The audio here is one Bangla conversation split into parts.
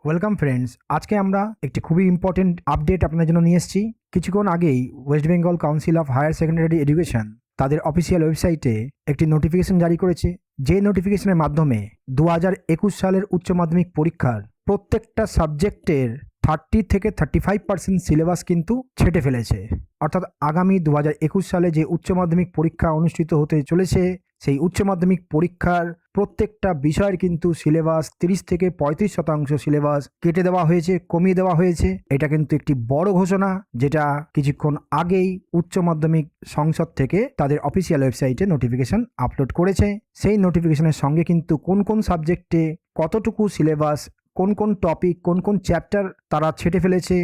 ওয়েলকাম ফ্রেন্ডস, আজকে আমরা একটি খুবই ইম্পর্টেন্ট আপডেট আপনাদের জন্য নিয়ে এসেছি। কিছুক্ষণ আগেই West Bengal council of higher secondary education তাদের অফিসিয়াল ওয়েবসাইটে একটি নোটিফিকেশন জারি করেছে, যে নোটিফিকেশনের মাধ্যমে 2021 সালের উচ্চ মাধ্যমিক পরীক্ষার প্রত্যেকটা সাবজেক্টের 30 থেকে 35% সিলেবাস কিন্তু ছেটে ফেলেছে। অর্থাৎ আগামী 2021 সালে যে উচ্চ মাধ্যমিক পরীক্ষা অনুষ্ঠিত হতে চলেছে, সেই উচ্চ মাধ্যমিক পরীক্ষার প্রত্যেকটা বিষয়ের কিন্তু সিলেবাস 30 থেকে 35% সিলেবাস কেটে দেওয়া হয়েছে, কমিয়ে দেওয়া হয়েছে। এটা কিন্তু একটি বড় ঘোষণা, যেটা কিছুক্ষণ আগেই উচ্চ মাধ্যমিক সংসদ থেকে তাদের অফিসিয়াল ওয়েবসাইটে নোটিফিকেশন আপলোড করেছে। সেই নোটিফিকেশনের সঙ্গে কিন্তু কোন কোন সাবজেক্টে কতটুকু সিলেবাস, কোন কোন টপিক, কোন কোন চ্যাপ্টার তারা ছেটে ফেলেছে,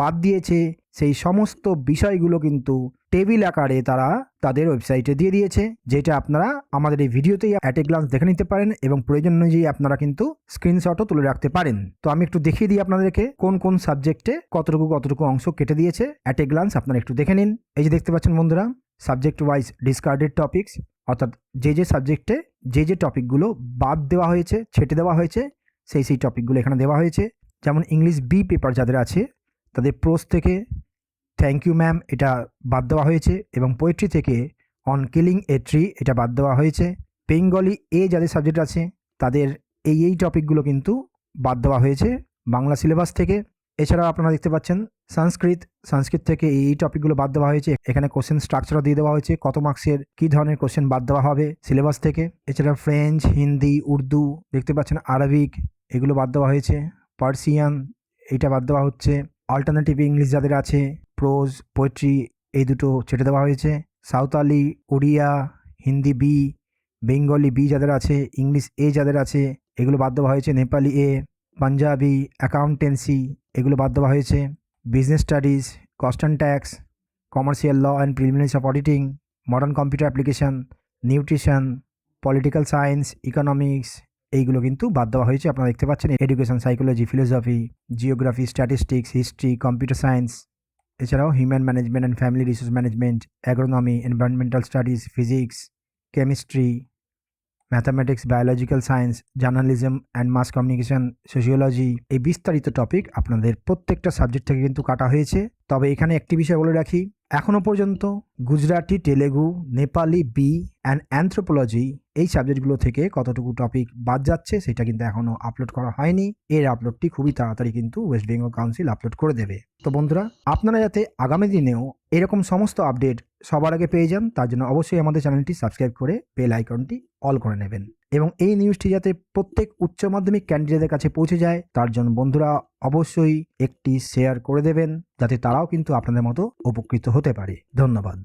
বাদ দিয়েছে, সেই সমস্ত বিষয়গুলো কিন্তু টেবিল আকারে তারা তাদের ওয়েবসাইটে দিয়ে দিয়েছে, যেটা আপনারা আমাদের এই ভিডিওতেই অ্যাট এ গ্লান্স দেখে নিতে পারেন এবং প্রয়োজন অনুযায়ী আপনারা কিন্তু স্ক্রিনশটও তুলে রাখতে পারেন। তো আমি একটু দেখিয়ে দিই আপনাদেরকে কোন কোন সাবজেক্টে কতটুকু অংশ কেটে দিয়েছে। অ্যাট এ গ্লান্স আপনারা একটু দেখে নিন। এই যে দেখতে পাচ্ছেন বন্ধুরা, সাবজেক্ট ওয়াইজ ডিসকার্ডেড টপিকস, অর্থাৎ যে সাবজেক্টে যে টপিকগুলো বাদ দেওয়া হয়েছে, ছেটে দেওয়া হয়েছে, সেই টপিকগুলো এখানে দেওয়া হয়েছে। যেমন ইংলিশ বি পেপার যাদের আছে তাদের প্রোজ থেকে থ্যাংক ইউ ম্যাম এটা বাদ দেওয়া হয়েছে, এবং পোয়েট্রি থেকে অন কিলিং এ ট্রি এটা বাদ দেওয়া হয়েছে। বেঙ্গলি এ যাদের সাবজেক্ট আছে তাদের এই টপিকগুলো কিন্তু বাদ দেওয়া হয়েছে বাংলা সিলেবাস থেকে। এছাড়াও আপনারা দেখতে পাচ্ছেন সংস্কৃত থেকে এই টপিকগুলো বাদ দেওয়া হয়েছে। এখানে কোশ্চেন স্ট্রাকচারও দিয়ে দেওয়া হয়েছে, কত মার্কসের কী ধরনের কোশ্চেন বাদ দেওয়া হবে সিলেবাস থেকে। এছাড়া ফ্রেঞ্চ, হিন্দি, উর্দু দেখতে পাচ্ছেন, আরবিক এগুলো বাদ দেওয়া হয়েছে। পার্সিয়ান এইটা বাদ দেওয়া হচ্ছে। অল্টারনেটিভ ইংলিশ যাদের আছে, প্রোজ, পোয়েট্রি এই দুটো ছেটে দেওয়া হয়েছে। Santali, Odia, Hindi B, Bengali B যাদের আছে, ইংলিশ এ যাদের আছে এগুলো বাদ দেওয়া হয়েছে। নেপালি এ, পাঞ্জাবি, অ্যাকাউন্টেন্সি এগুলো বাদ দেওয়া হয়েছে। Business studies, cost tax, commercial law and preliminaries of auditing, modern computer application, nutrition, political science, economics এইগুলো কিন্তু বাদ দেওয়া হয়েছে। আপনারা দেখতে পাচ্ছেন education, psychology, philosophy, geography, statistics, history, computer science, এছাড়াও human management and family resource management, agronomy, environmental studies, physics, chemistry, mathematics, biological science, journalism and mass communication, sociology এই বিস্তারিত টপিক আপনাদের প্রত্যেকটা সাবজেক্ট থেকে কিন্তু কাটা হয়েছে। তবে এখানে একটি বিষয় বলে রাখি, এখনও পর্যন্ত Gujarati, Telugu, Nepali B and anthropology এই সাবজেক্টগুলো থেকে কতটুকু টপিক বাদ যাচ্ছে সেটা কিন্তু এখনও আপলোড করা হয়নি। এর আপলোডটি খুবই তাড়াতাড়ি কিন্তু ওয়েস্ট বেঙ্গল কাউন্সিল আপলোড করে দেবে। তো বন্ধুরা, আপনারা যাতে আগামী দিনেও এরকম সমস্ত আপডেট সবার আগে পেয়ে যান, তার জন্য অবশ্যই আমাদের চ্যানেলটি সাবস্ক্রাইব করে বেল আইকনটি অল করে নেবেন, এবং এই নিউজটি যাতে প্রত্যেক উচ্চ মাধ্যমিক ক্যান্ডিডেটদের কাছে পৌঁছে যায় তার জন্য বন্ধুরা অবশ্যই একটি শেয়ার করে দেবেন, যাতে তারাও কিন্তু আপনাদের মতো উপকৃত হতে পারে। ধন্যবাদ।